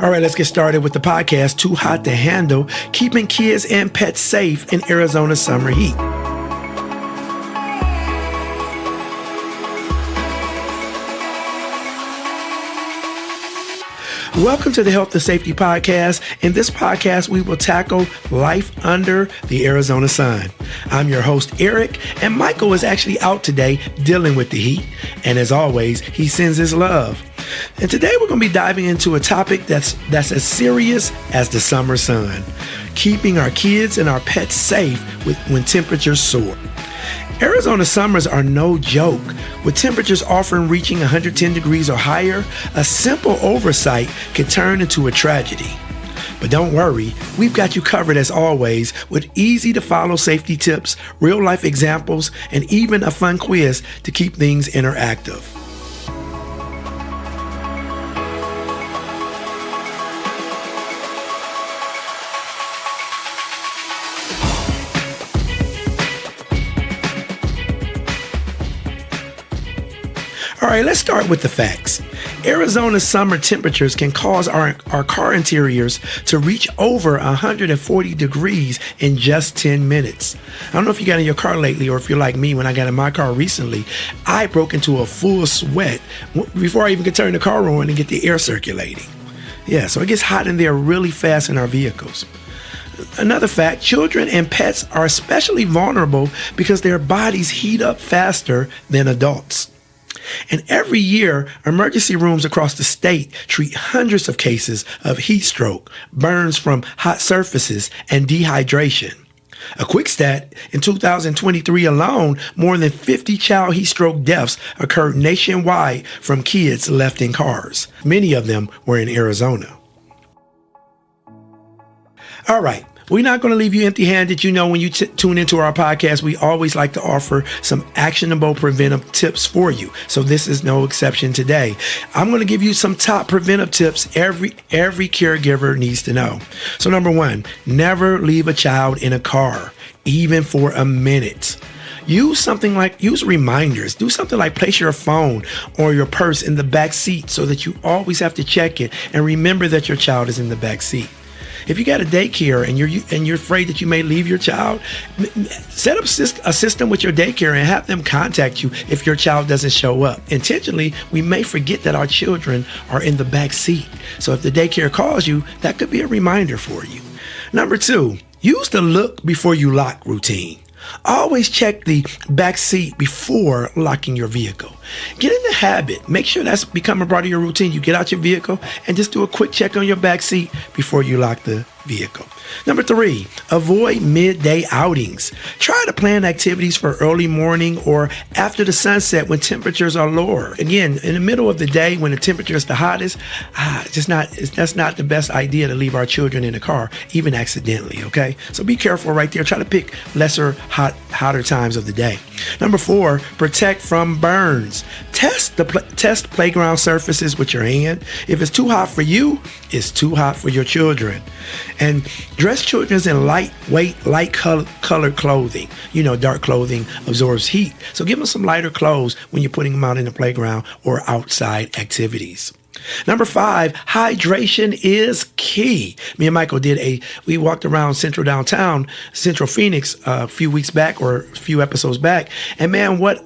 All right, let's get started with the podcast, Too Hot to Handle, keeping kids and pets safe in Arizona summer heat. Welcome to the Health and Safety Podcast. In this podcast, we will tackle life under the Arizona sun. I'm your host, Eric, and Michael is actually out today dealing with the heat. And as always, he sends his love. And today we're going to be diving into a topic that's as serious as the summer sun, keeping our kids and our pets safe when temperatures soar. Arizona summers are no joke. With temperatures often reaching 110 degrees or higher, a simple oversight can turn into a tragedy. But don't worry, we've got you covered as always with easy to follow safety tips, real life examples, and even a fun quiz to keep things interactive. All right, let's start with the facts. Arizona's summer temperatures can cause our car interiors to reach over 140 degrees in just 10 minutes. I don't know if you got in your car lately or if you're like me when I got in my car recently. I broke into a full sweat before I even could turn the car on and get the air circulating. Yeah, so it gets hot in there really fast in our vehicles. Another fact, children and pets are especially vulnerable because their bodies heat up faster than adults. And every year, emergency rooms across the state treat hundreds of cases of heat stroke, burns from hot surfaces, and dehydration. A quick stat, in 2023 alone, more than 50 child heat stroke deaths occurred nationwide from kids left in cars. Many of them were in Arizona. All right. We're not going to leave you empty-handed. You know, when you tune into our podcast, we always like to offer some actionable preventive tips for you. So this is no exception today. I'm going to give you some top preventive tips every caregiver needs to know. So number one, never leave a child in a car, even for a minute. Use reminders. Do something like place your phone or your purse in the back seat so that you always have to check it and remember that your child is in the back seat. If you got a daycare and you're afraid that you may leave your child, set up a system with your daycare and have them contact you if your child doesn't show up. Intentionally, we may forget that our children are in the back seat. So if the daycare calls you, that could be a reminder for you. Number two, use the look before you lock routine. Always check the back seat before locking your vehicle. Get in the habit. Make sure that's become a part of your routine. You get out your vehicle and just do a quick check on your back seat before you lock the vehicle. Number three, avoid midday outings. Try to plan activities for early morning or after the sunset when temperatures are lower. Again, in the middle of the day when the temperature is the hottest, that's not the best idea to leave our children in the car, even accidentally, okay? So be careful right there. Try to pick hotter times of the day. Number four, protect from burns. Test playground surfaces with your hand. If it's too hot for you, it's too hot for your children. And dress children in lightweight, light-colored clothing. You know, dark clothing absorbs heat. So give them some lighter clothes when you're putting them out in the playground or outside activities. Number five, hydration is key. Me and Michael we walked around Central Phoenix a few weeks back or a few episodes back. And man, one of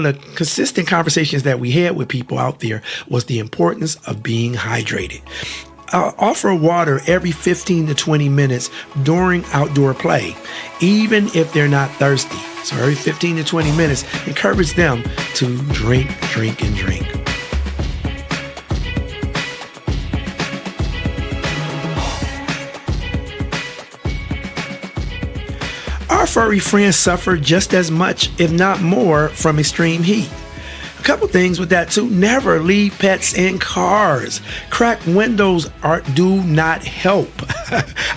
the consistent conversations that we had with people out there was the importance of being hydrated. Offer water every 15 to 20 minutes during outdoor play, even if they're not thirsty. So every 15 to 20 minutes, encourage them to drink. Our furry friends suffer just as much, if not more, from extreme heat. A couple things with that too. Never leave pets in cars. Cracked windows do not help.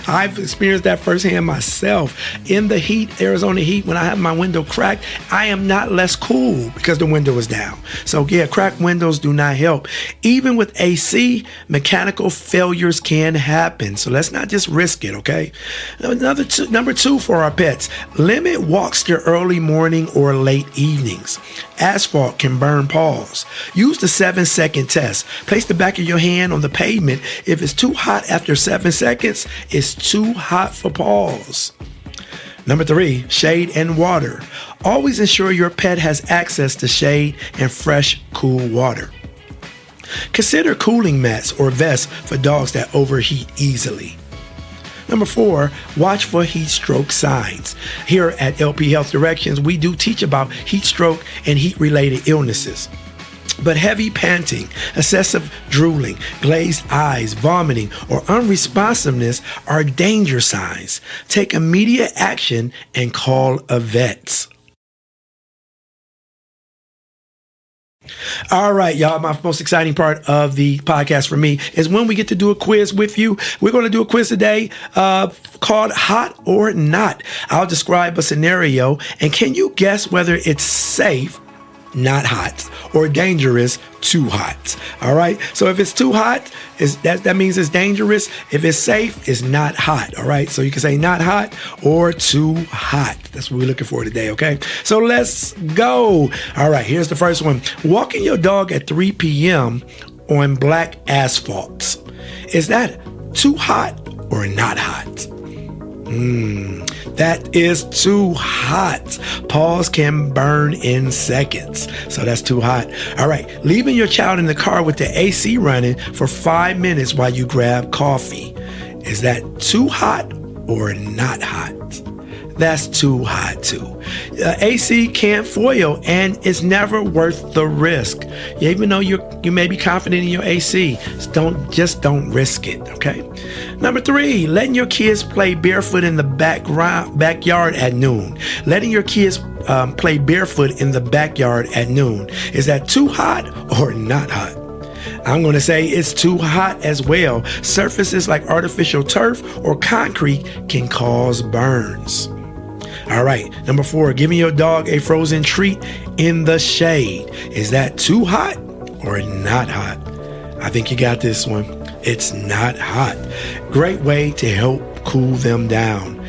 I've experienced that firsthand myself. In the heat, Arizona heat, when I have my window cracked, I am not less cool because the window is down. So yeah, cracked windows do not help. Even with AC, mechanical failures can happen. So let's not just risk it, okay? Number two for our pets, limit walks to early morning or late evenings. Asphalt can burn paws. Use the 7-second test. Place the back of your hand on the pavement. If it's too hot after 7 seconds, it's too hot for paws. Number three, shade and water. Always ensure your pet has access to shade and fresh, cool water. Consider cooling mats or vests for dogs that overheat easily. Number four, watch for heat stroke signs. Here at LP Health Directions, we do teach about heat stroke and heat-related illnesses. But heavy panting, excessive drooling, glazed eyes, vomiting, or unresponsiveness are danger signs. Take immediate action and call a vet. All right, y'all, my most exciting part of the podcast for me is when we get to do a quiz with you. We're going to do a quiz today called Hot or Not. I'll describe a scenario, and can you guess whether it's safe, not hot, or dangerous, too hot? All right, so if it's too hot, that means it's dangerous. If it's safe, it's not hot. All right, so you can say not hot or too hot. That's what we're looking for today, okay? So let's go. All right, here's the first one. Walking your dog at 3 p.m. on black asphalt. Is that too hot or not hot? That is too hot. Paws can burn in seconds. So that's too hot. All right. Leaving your child in the car with the AC running for 5 minutes while you grab coffee. Is that too hot or not hot? That's too hot too. AC can't foil, and it's never worth the risk. Even though you may be confident in your AC, just don't risk it, okay? Number three, letting your kids play barefoot in the backyard at noon. Letting your kids play barefoot in the backyard at noon. Is that too hot or not hot? I'm going to say it's too hot as well. Surfaces like artificial turf or concrete can cause burns. All right, number four, giving your dog a frozen treat in the shade. Is that too hot or not hot? I think you got this one. It's not hot. Great way to help cool them down.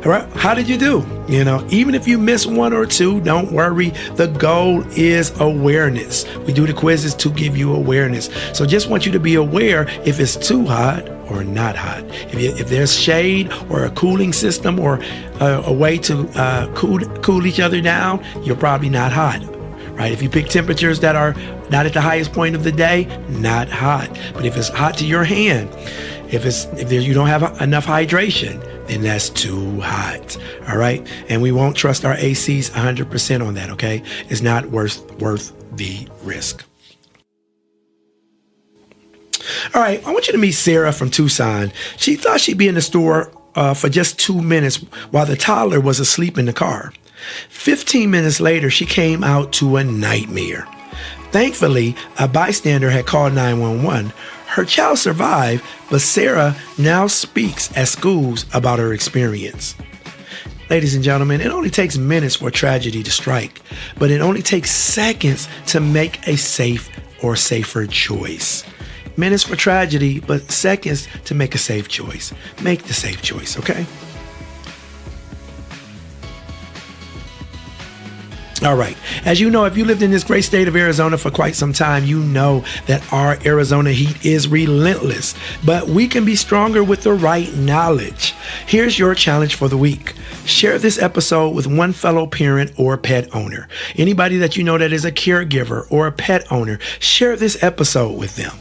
All right, how did you do? Even if you miss one or two, don't worry. The goal is awareness. We do the quizzes to give you awareness. So just want you to be aware if it's too hot or not hot. If there's shade or a cooling system or a way to cool each other down, you're probably not hot. Right? If you pick temperatures that are not at the highest point of the day, not hot. But if it's hot to your hand, if you don't have enough hydration, then that's too hot. All right? And we won't trust our ACs 100% on that, okay? It's not worth the risk. All right, I want you to meet Sarah from Tucson. She thought she'd be in the store for just 2 minutes while the toddler was asleep in the car. 15 minutes later, she came out to a nightmare. Thankfully, a bystander had called 911. Her child survived, but Sarah now speaks at schools about her experience. Ladies and gentlemen, it only takes minutes for tragedy to strike, but it only takes seconds to make a safe or safer choice. Minutes for tragedy, but seconds to make a safe choice. Make the safe choice, okay? All right. As you know, if you lived in this great state of Arizona for quite some time, you know that our Arizona heat is relentless, but we can be stronger with the right knowledge. Here's your challenge for the week. Share this episode with one fellow parent or pet owner. Anybody that you know that is a caregiver or a pet owner, share this episode with them.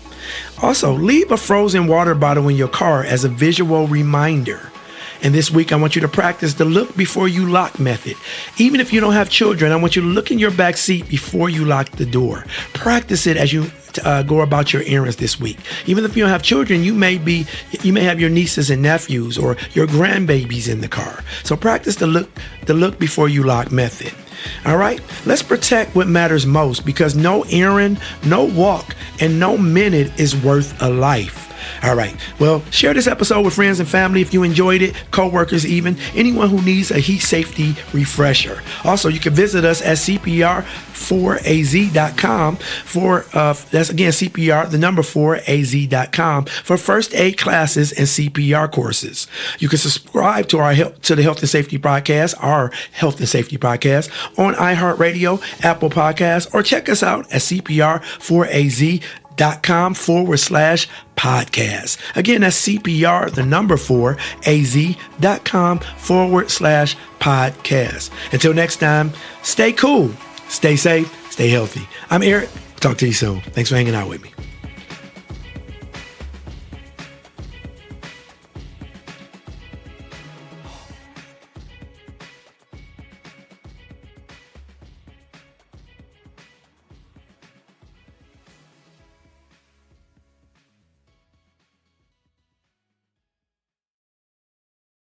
Also, leave a frozen water bottle in your car as a visual reminder. And this week, I want you to practice the look before you lock method. Even if you don't have children, I want you to look in your back seat before you lock the door. Practice it as you go about your errands this week. Even if you don't have children, you may have your nieces and nephews or your grandbabies in the car. So practice the look before you lock method. All right, let's protect what matters most, because no errand, no walk, and no minute is worth a life. All right. Well, share this episode with friends and family if you enjoyed it, coworkers even, anyone who needs a heat safety refresher. Also, you can visit us at CPR4AZ.com that's again CPR, the number 4AZ.com for first aid classes and CPR courses. You can subscribe to the Health and Safety Podcast, our Health and Safety Podcast on iHeartRadio, Apple Podcasts, or check us out at CPR4AZ.com/podcast. Again, that's CPR, the number 4AZ.com/podcast. Until next time, stay cool, stay safe, stay healthy. I'm Eric. Talk to you soon. Thanks for hanging out with me.